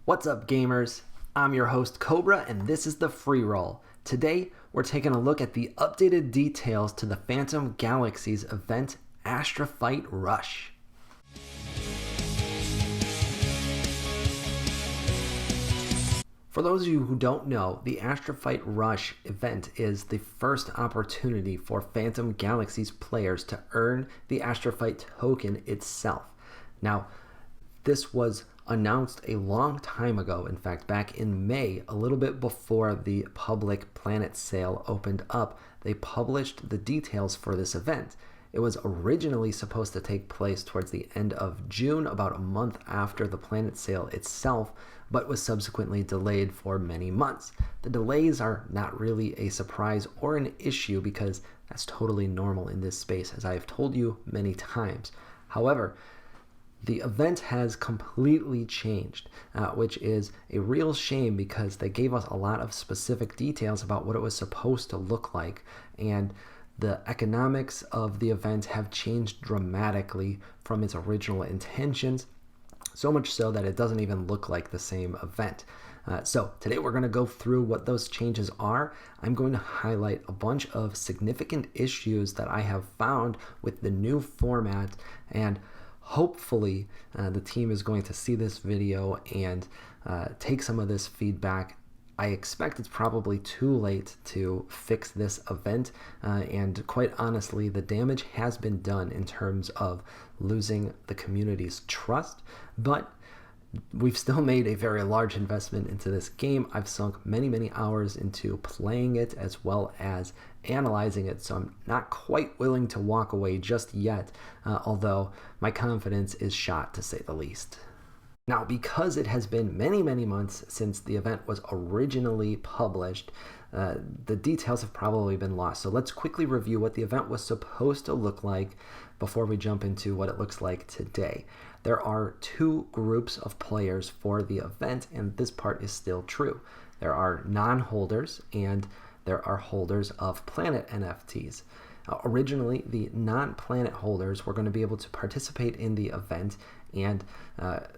What's up, gamers? I'm your host Cobra, and this is the Freeroll. Today, we're taking a look at the updated details to the Phantom Galaxies event, Astrafite Rush. For those of you who don't know, the Astrafite Rush event is the first opportunity for Phantom Galaxies players to earn the Astrafite token itself. Now, this was announced a long time ago, in fact, back in May, a little bit before the public planet sale opened up. They published the details for this event. It was originally supposed to take place towards the end of June, about a month after the planet sale itself, but was subsequently delayed for many months. The delays are not really a surprise or an issue because that's totally normal in this space, as I have told you many times. However, the event has completely changed, which is a real shame because they gave us a lot of specific details about what it was supposed to look like, and the economics of the event have changed dramatically from its original intentions, so much so that it doesn't even look like the same event. So today we're going to go through what those changes are. I'm going to highlight a bunch of significant issues that I have found with the new format, and hopefully the team is going to see this video and take some of this feedback. I expect it's probably too late to fix this event, and quite honestly, the damage has been done in terms of losing the community's trust, but we've still made a very large investment into this game. I've sunk many hours into playing it as well as analyzing it, so I'm not quite willing to walk away just yet, although my confidence is shot, to say the least. Now, because it has been many months since the event was originally published, the details have probably been lost. So let's quickly review what the event was supposed to look like before we jump into what it looks like today. There are two groups of players for the event, and this part is still true. There are non-holders and there are holders of planet NFTs. Originally, the non-planet holders were going to be able to participate in the event and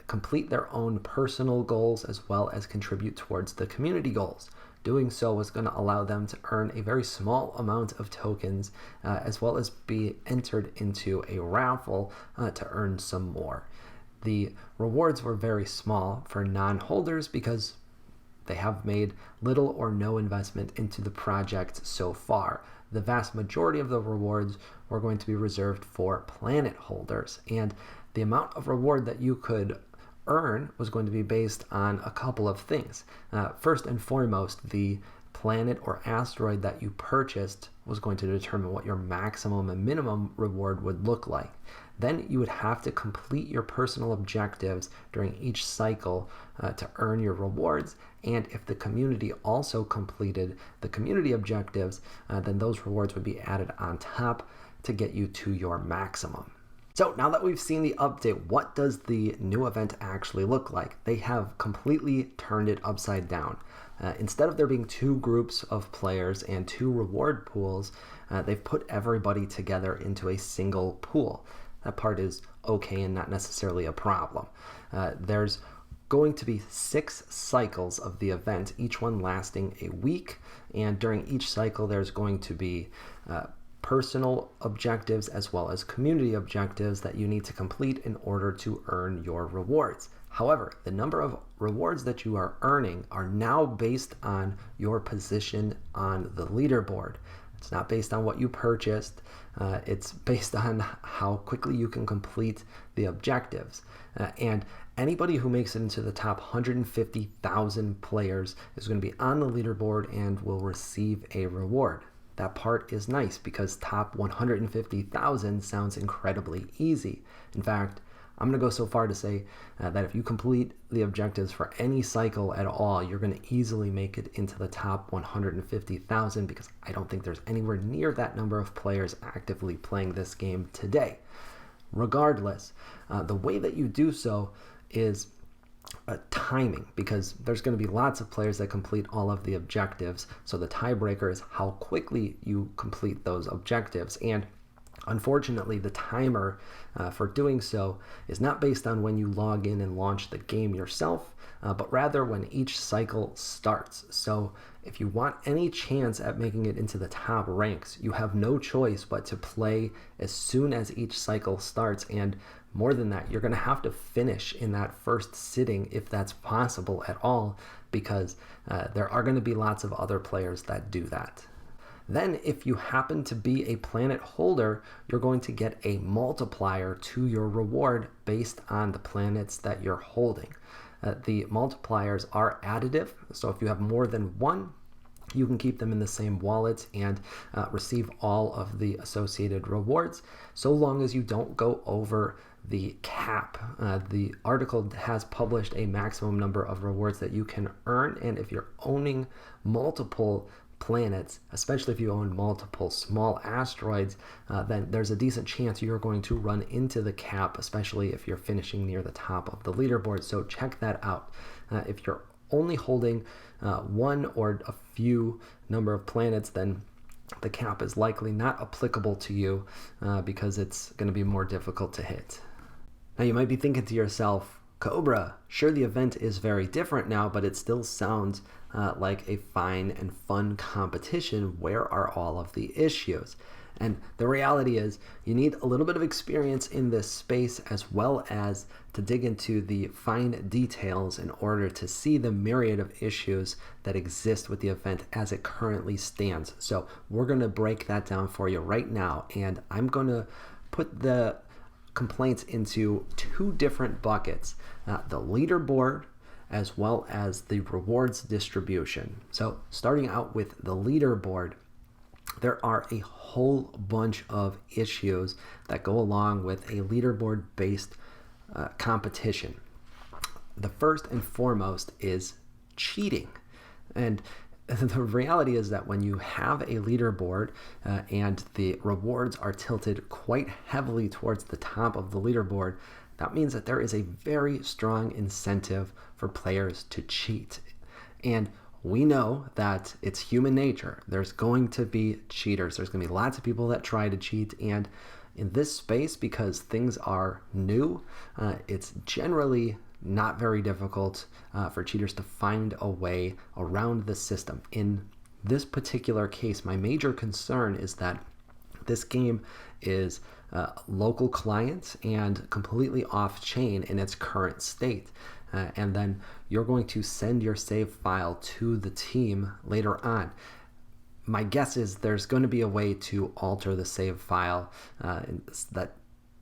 complete their own personal goals as well as contribute towards the community goals. Doing so was going to allow them to earn a very small amount of tokens as well as be entered into a raffle to earn some more. The rewards were very small for non-holders because they have made little or no investment into the project so far. The vast majority of the rewards were going to be reserved for planet holders, and the amount of reward that you could earn was going to be based on a couple of things. First and foremost, the planet or asteroid that you purchased was going to determine what your maximum and minimum reward would look like. Then you would have to complete your personal objectives during each cycle to earn your rewards, and if the community also completed the community objectives, then those rewards would be added on top to get you to your maximum. So now that we've seen the update, what does the new event actually look like? They have completely turned it upside down. Instead of there being two groups of players and two reward pools, they've put everybody together into a single pool. That part is okay and not necessarily a problem. There's going to be 6 cycles of the event, each one lasting a week, and during each cycle there's going to be personal objectives as well as community objectives that you need to complete in order to earn your rewards. However, the number of rewards that you are earning are now based on your position on the leaderboard. It's not based on what you purchased. It's based on how quickly you can complete the objectives. And anybody who makes it into the top 150,000 players is going to be on the leaderboard and will receive a reward. That part is nice because top 150,000 sounds incredibly easy. In fact, I'm going to go so far to say that if you complete the objectives for any cycle at all, you're going to easily make it into the top 150,000 because I don't think there's anywhere near that number of players actively playing this game today. Regardless, the way that you do so is timing, because there's going to be lots of players that complete all of the objectives. So the tiebreaker is how quickly you complete those objectives. And Unfortunately, the timer for doing so is not based on when you log in and launch the game yourself, but rather when each cycle starts. So if you want any chance at making it into the top ranks, you have no choice but to play as soon as each cycle starts. And more than that, you're going to have to finish in that first sitting if that's possible at all, because there are going to be lots of other players that do that. Then if you happen to be a planet holder, you're going to get a multiplier to your reward based on the planets that you're holding. The multipliers are additive, so if you have more than one, you can keep them in the same wallet and receive all of the associated rewards, so long as you don't go over the cap. The article has published a maximum number of rewards that you can earn, and if you're owning multiple planets, especially if you own multiple small asteroids, then there's a decent chance you're going to run into the cap, especially if you're finishing near the top of the leaderboard. So check that out. If you're only holding one or a few number of planets, then the cap is likely not applicable to you because it's going to be more difficult to hit. Now you might be thinking to yourself, Cobra, sure, the event is very different now, but it still sounds like a fine and fun competition. Where are all of the issues? And the reality is you need a little bit of experience in this space, as well as to dig into the fine details in order to see the myriad of issues that exist with the event as it currently stands. So we're going to break that down for you right now, and I'm going to put the complaints into two different buckets, the leaderboard as well as the rewards distribution. So starting out with the leaderboard, there are a whole bunch of issues that go along with a leaderboard based competition. The first and foremost is cheating. And the reality is that when you have a leaderboard and the rewards are tilted quite heavily towards the top of the leaderboard, that means that there is a very strong incentive for players to cheat. And we know that it's human nature. There's going to be cheaters. There's going to be lots of people that try to cheat. And in this space, because things are new, it's generally not very difficult for cheaters to find a way around the system. In this particular case, my major concern is that this game is local client and completely off-chain in its current state. And then you're going to send your save file to the team later on. My guess is there's going to be a way to alter the save file that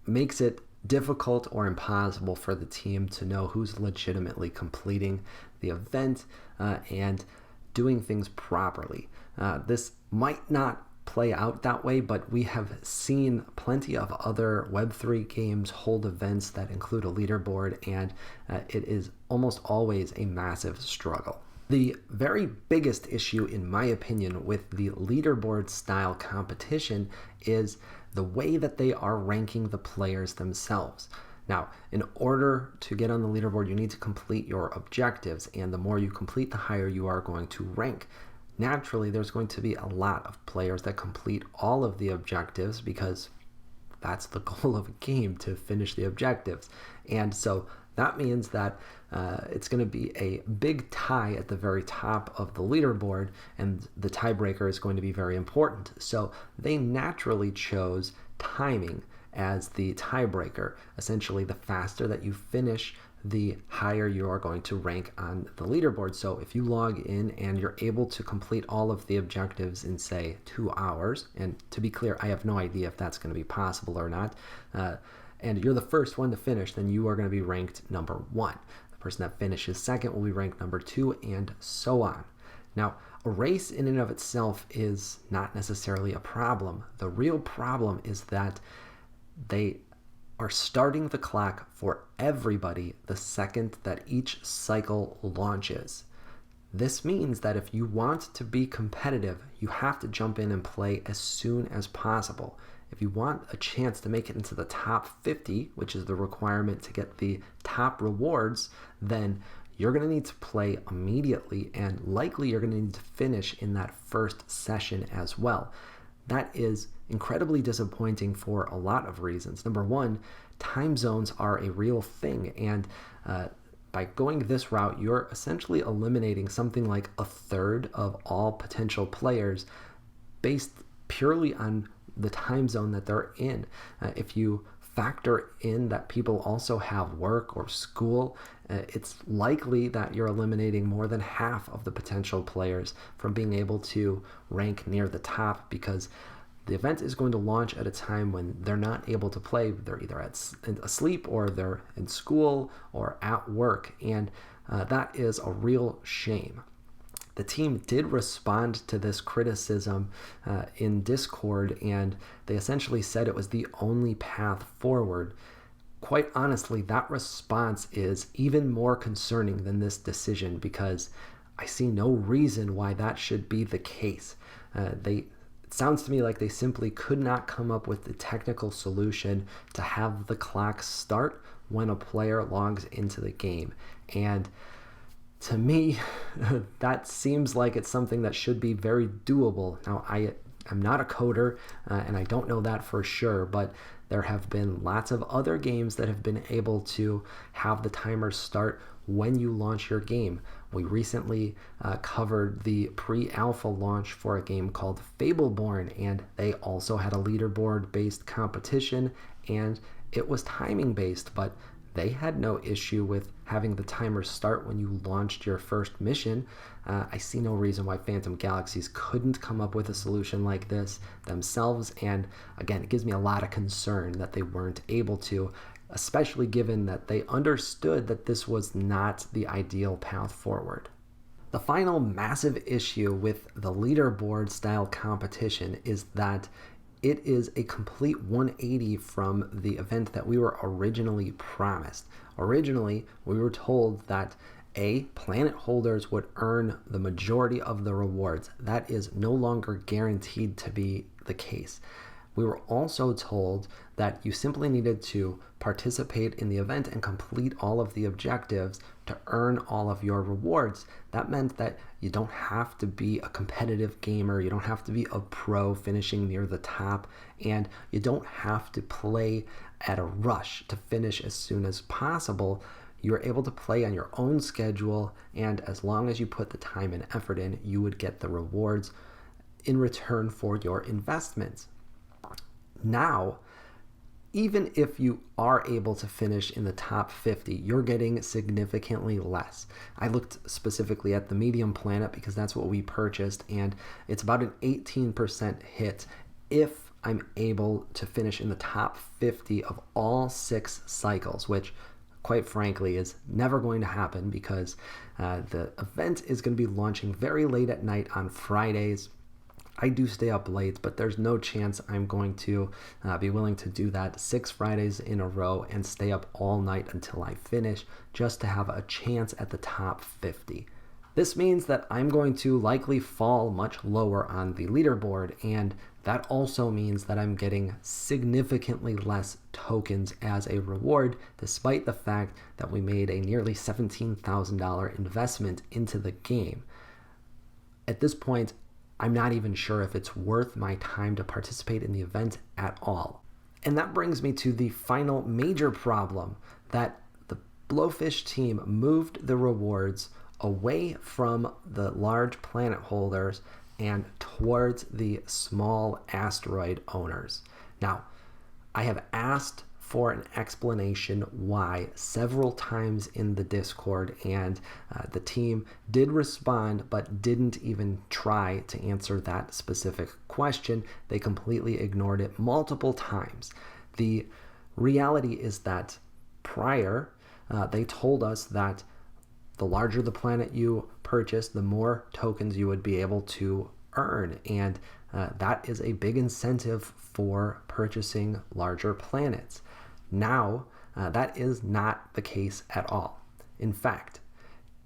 makes it difficult or impossible for the team to know who's legitimately completing the event and doing things properly. This might not play out that way, but we have seen plenty of other web3 games hold events that include a leaderboard, and it is almost always a massive struggle. The very biggest issue, in my opinion, with the leaderboard style competition is the way that they are ranking the players themselves. Now, in order to get on the leaderboard, you need to complete your objectives, and the more you complete, the higher you are going to rank. Naturally, there's going to be a lot of players that complete all of the objectives because that's the goal of a game, to finish the objectives. And so that means that it's going to be a big tie at the very top of the leaderboard, and the tiebreaker is going to be very important. So they naturally chose timing as the tiebreaker. Essentially, the faster that you finish, the higher you are going to rank on the leaderboard. So if you log in and you're able to complete all of the objectives in, say, 2 hours, and to be clear, I have no idea if that's going to be possible or not, and you're the first one to finish, then you are going to be ranked number 1. The person that finishes second will be ranked number 2, and so on. Now, a race in and of itself is not necessarily a problem. The real problem is that they are starting the clock for everybody the second that each cycle launches. This means that if you want to be competitive, you have to jump in and play as soon as possible. If you want a chance to make it into the top 50, which is the requirement to get the top rewards, then you're going to need to play immediately, and likely you're going to need to finish in that first session as well. that is incredibly disappointing for a lot of reasons. Number one, time zones are a real thing, and by going this route, you're essentially eliminating something like a third of all potential players based purely on the time zone that they're in. If you factor in that people also have work or school, it's likely that you're eliminating more than half of the potential players from being able to rank near the top, because the event is going to launch at a time when they're not able to play. They're either asleep or they're in school or at work, and that is a real shame. The team did respond to this criticism in Discord, and they essentially said it was the only path forward. Quite honestly, that response is even more concerning than this decision, because I see no reason why that should be the case. It sounds to me like they simply could not come up with the technical solution to have the clock start when a player logs into the game. And to me, that seems like it's something that should be very doable. Now, I'm not a coder, and I don't know that for sure, but there have been lots of other games that have been able to have the timer start when you launch your game. We recently covered the pre-alpha launch for a game called Fableborn, and they also had a leaderboard-based competition, and it was timing-based, but they had no issue with having the timer start when you launched your first mission. I see no reason why Phantom Galaxies couldn't come up with a solution like this themselves, and again, it gives me a lot of concern that they weren't able to, especially given that they understood that this was not the ideal path forward. The final massive issue with the leaderboard style competition is that it is a complete 180 from the event that we were originally promised. Originally, we were told that planet holders would earn the majority of the rewards. That is no longer guaranteed to be the case. We were also told that you simply needed to participate in the event and complete all of the objectives to earn all of your rewards. That meant that you don't have to be a competitive gamer, you don't have to be a pro finishing near the top, and you don't have to play at a rush to finish as soon as possible. You're able to play on your own schedule, and as long as you put the time and effort in, you would get the rewards in return for your investments. Now, even if you are able to finish in the top 50, you're getting significantly less. I looked specifically at the medium planet because that's what we purchased, and it's about an 18% hit if I'm able to finish in the top 50 of all 6 cycles, which quite frankly is never going to happen because the event is going to be launching very late at night on Fridays. I do stay up late, but there's no chance I'm going to be willing to do that 6 Fridays in a row and stay up all night until I finish just to have a chance at the top 50. This means that I'm going to likely fall much lower on the leaderboard, and that also means that I'm getting significantly less tokens as a reward, despite the fact that we made a nearly $17,000 investment into the game. At this point, I'm not even sure if it's worth my time to participate in the event at all. And that brings me to the final major problem, that the Blowfish team moved the rewards away from the large planet holders and towards the small asteroid owners. Now, I have asked for an explanation why several times in the Discord, and the team did respond but didn't even try to answer that specific question. They completely ignored it multiple times. The reality is that prior, they told us that the larger the planet you purchase, the more tokens you would be able to earn, and that is a big incentive for purchasing larger planets. Now, that is not the case at all. In fact,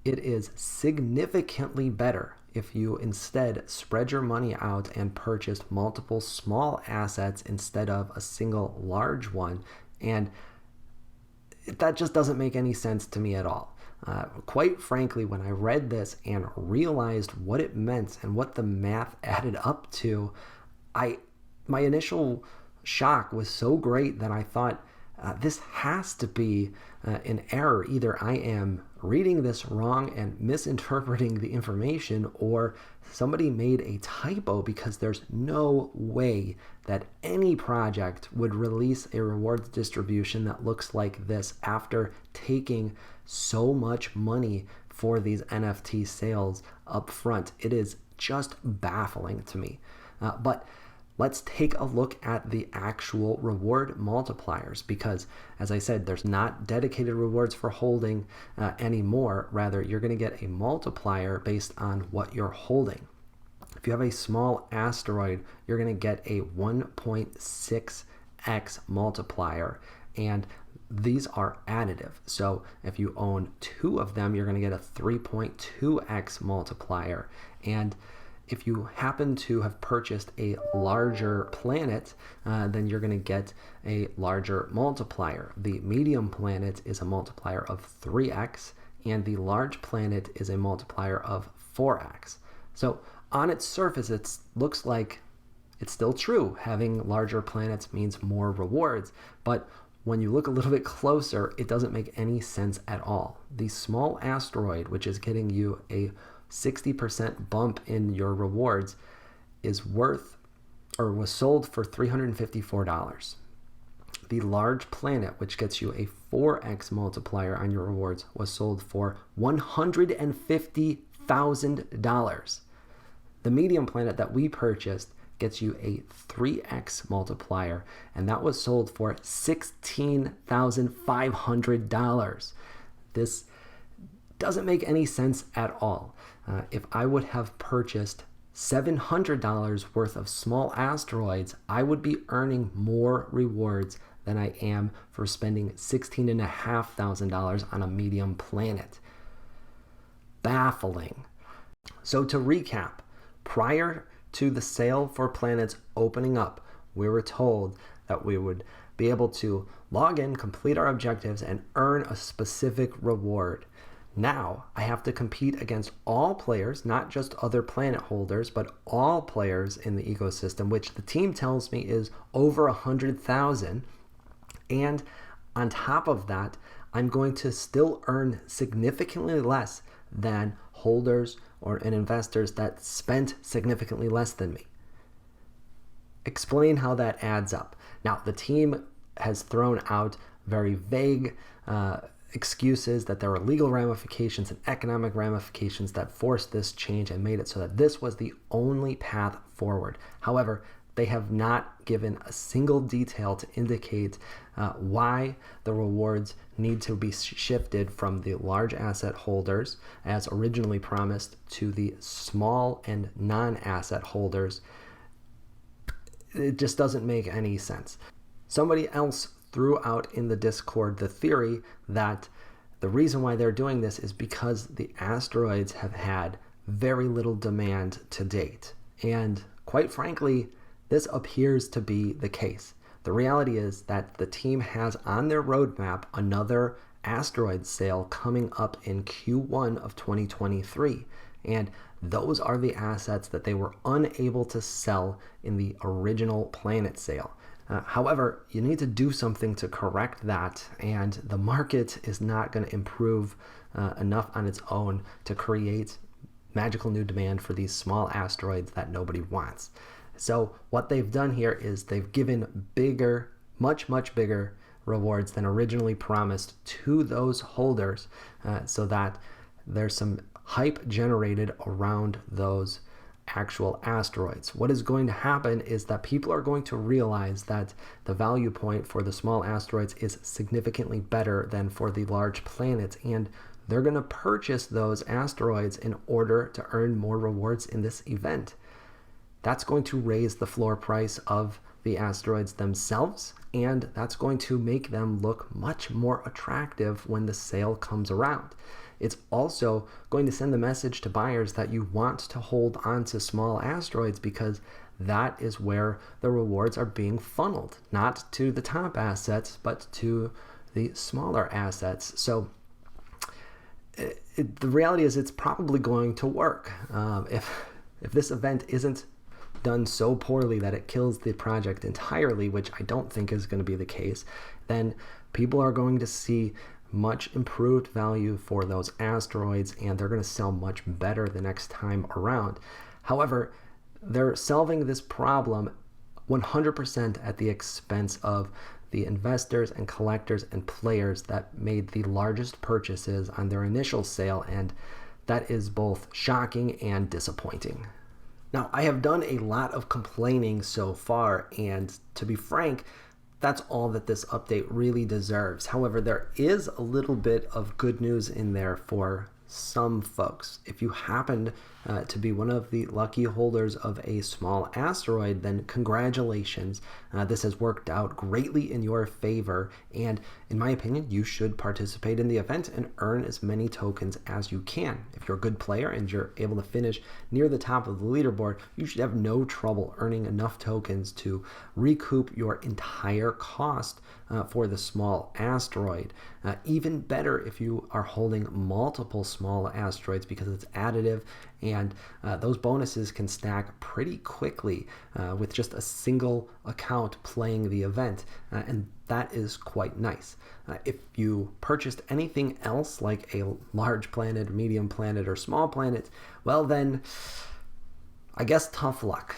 it is significantly better if you instead spread your money out and purchase multiple small assets instead of a single large one, and that just doesn't make any sense to me at all. Quite frankly, when I read this and realized what it meant and what the math added up to, I my initial shock was so great that I thought this has to be an error. Either I am reading this wrong and misinterpreting the information, or somebody made a typo, because there's no way that any project would release a rewards distribution that looks like this after taking so much money for these NFT sales up front. It is just baffling to me. But let's take a look at the actual reward multipliers, because as I said, there's not dedicated rewards for holding anymore. Rather, you're going to get a multiplier based on what you're holding. If you have a small asteroid, you're going to get a 1.6x multiplier, and these are additive. So if you own 2 of them, you're going to get a 3.2x multiplier. And if you happen to have purchased a larger planet, then you're going to get a larger multiplier. The medium planet is a multiplier of 3x, and the large planet is a multiplier of 4x. So on its surface, it looks like it's still true. Having larger planets means more rewards, but when you look a little bit closer, it doesn't make any sense at all. The small asteroid, which is getting you a 60% bump in your rewards, is worth, or was sold for $354. The large planet, which gets you a 4x multiplier on your rewards, was sold for $150,000. The medium planet that we purchased gets you a 3x multiplier, and that was sold for $16,500. This doesn't make any sense at all. If I would have purchased $700 worth of small asteroids, I would be earning more rewards than I am for spending $16,500 on a medium planet. Baffling. So to recap, prior to the sale for planets opening up, we were told that we would be able to log in, complete our objectives, and earn a specific reward. Now I have to compete against all players, not just other planet holders, but all players in the ecosystem, which the team tells me is over 100,000. And on top of that, I'm going to still earn significantly less than holders and investors that spent significantly less than me. Explain how that adds up. Now, the team has thrown out very vague excuses that there were legal ramifications and economic ramifications that forced this change and made it so that this was the only path forward. However, they have not given a single detail to indicate why the rewards need to be shifted from the large asset holders, as originally promised, to the small and non-asset holders. It just doesn't make any sense. Somebody else threw out in the Discord the theory that the reason why they're doing this is because the asteroids have had very little demand to date. And quite frankly, this appears to be the case. The reality is that the team has on their roadmap another asteroid sale coming up in Q1 of 2023. And those are the assets that they were unable to sell in the original planet sale. However, you need to do something to correct that, and the market is not going to improve enough on its own to create magical new demand for these small asteroids that nobody wants. So what they've done here is they've given bigger, much bigger rewards than originally promised to those holders, so that there's some hype generated around those actual asteroids. What is going to happen is that people are going to realize that the value point for the small asteroids is significantly better than for the large planets, and they're going to purchase those asteroids in order to earn more rewards in this event. That's going to raise the floor price of the asteroids themselves, and that's going to make them look much more attractive when the sale comes around. It's also going to send the message to buyers that you want to hold on to small asteroids, because that is where the rewards are being funneled, not to the top assets, but to the smaller assets. So the reality is it's probably going to work. If this event isn't done so poorly that it kills the project entirely, which I don't think is going to be the case, then people are going to see much improved value for those asteroids, and they're going to sell much better the next time around. However, they're solving this problem 100% at the expense of the investors and collectors and players that made the largest purchases on their initial sale, and that is both shocking and disappointing. Now, I have done a lot of complaining so far, and to be frank, that's all that this update really deserves. However, there is a little bit of good news in there for some folks. If you happen to be one of the lucky holders of a small asteroid, then congratulations. This has worked out greatly in your favor, and in my opinion, you should participate in the event and earn as many tokens as you can. If you're a good player and you're able to finish near the top of the leaderboard, you should have no trouble earning enough tokens to recoup your entire cost for the small asteroid. Even better if you are holding multiple small asteroids, because it's additive, and those bonuses can stack pretty quickly with just a single account playing the event, and that is quite nice. If you purchased anything else like a large planet, medium planet, or small planet, well then, I guess tough luck.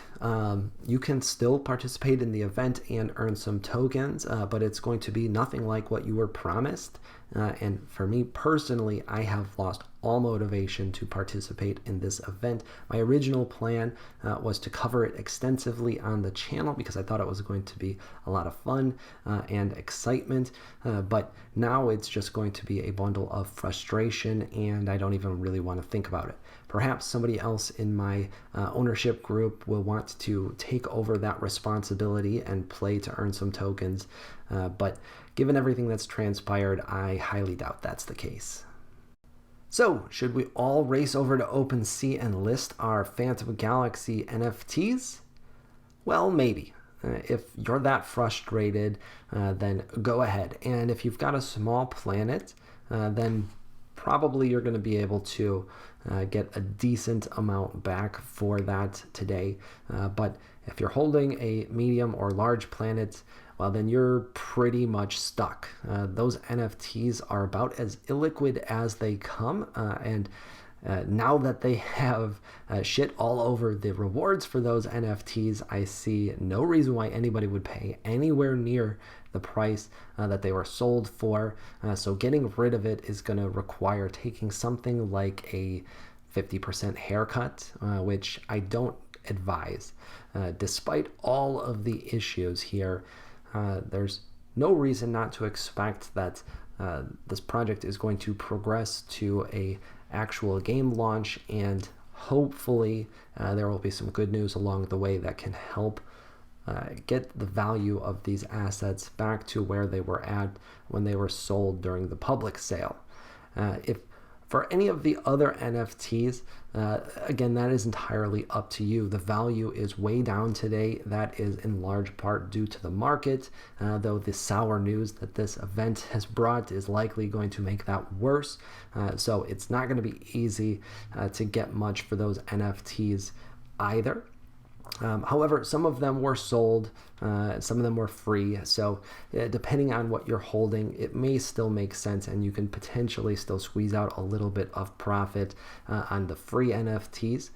You can still participate in the event and earn some tokens, but it's going to be nothing like what you were promised. And for me personally, I have lost all motivation to participate in this event. My original plan was to cover it extensively on the channel because I thought it was going to be a lot of fun and excitement, but now it's just going to be a bundle of frustration, and I don't even really want to think about it. Perhaps somebody else in my ownership group will want to take over that responsibility and play to earn some tokens, but given everything that's transpired, I highly doubt that's the case. So, should we all race over to OpenSea and list our Phantom Galaxy NFTs? Well, maybe. If you're that frustrated, then go ahead. And if you've got a small planet, then probably you're going to be able to get a decent amount back for that today. But if you're holding a medium or large planet, well, then you're pretty much stuck. Those NFTs are about as illiquid as they come, and now that they have shit all over the rewards for those NFTs, I see no reason why anybody would pay anywhere near the price that they were sold for. So getting rid of it is going to require taking something like a 50% haircut, which I don't advise. Despite all of the issues here, there's no reason not to expect that this project is going to progress to a actual game launch, and hopefully there will be some good news along the way that can help get the value of these assets back to where they were at when they were sold during the public sale. If for any of the other NFTs, again, that is entirely up to you. The value is way down today. That is in large part due to the market, though the sour news that this event has brought is likely going to make that worse. So it's not going to be easy to get much for those NFTs either. However, some of them were sold, some of them were free, so depending on what you're holding, it may still make sense, and you can potentially still squeeze out a little bit of profit on the free NFTs.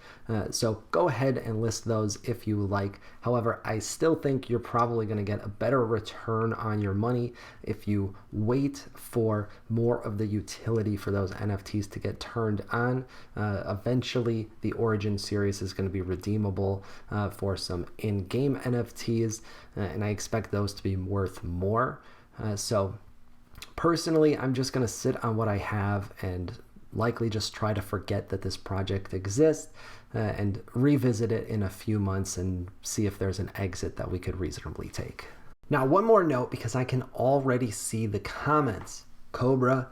So go ahead and list those if you like. However, I still think you're probably going to get a better return on your money if you wait for more of the utility for those NFTs to get turned on. Eventually, the Origin series is going to be redeemable for some in-game NFTs, and I expect those to be worth more. So personally, I'm just going to sit on what I have and likely just try to forget that this project exists and revisit it in a few months and see if there's an exit that we could reasonably take. Now, one more note, because I can already see the comments. Cobra,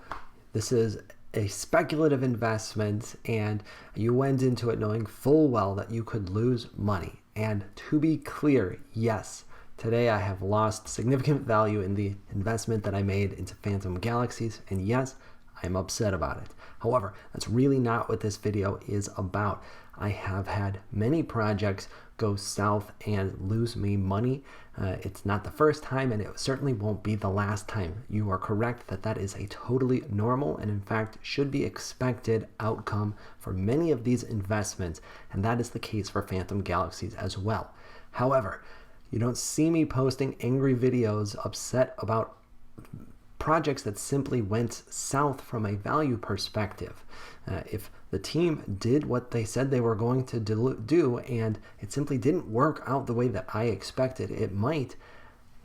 this is a speculative investment, and you went into it knowing full well that you could lose money. And to be clear, yes, today I have lost significant value in the investment that I made into Phantom Galaxies, and yes, I'm upset about it. However, that's really not what this video is about. I have had many projects go south and lose me money. It's not the first time, and it certainly won't be the last time. You are correct that that is a totally normal and in fact should be expected outcome for many of these investments, and that is the case for Phantom Galaxies as well. However, you don't see me posting angry videos upset about projects that simply went south from a value perspective. If the team did what they said they were going to do and it simply didn't work out the way that I expected it might,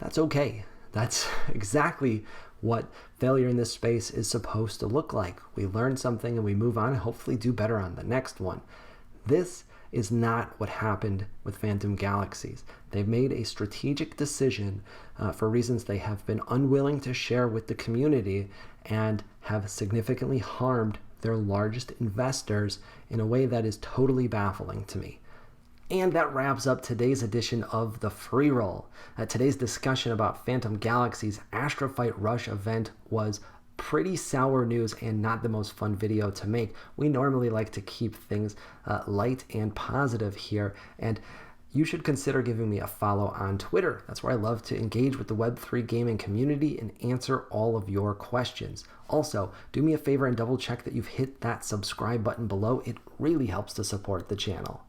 that's okay. That's exactly what failure in this space is supposed to look like. We learn something and we move on and hopefully do better on the next one. This is not what happened with Phantom Galaxies. They've made a strategic decision for reasons they have been unwilling to share with the community and have significantly harmed their largest investors in a way that is totally baffling to me. And that wraps up today's edition of the Freeroll. Today's discussion about Phantom Galaxies' Astrafite Rush event was pretty sour news and not the most fun video to make. We normally like to keep things light and positive here, and you should consider giving me a follow on Twitter. That's where I love to engage with the web3 gaming community and answer all of your questions. Also, do me a favor and double check that you've hit that subscribe button below. It really helps to support the channel.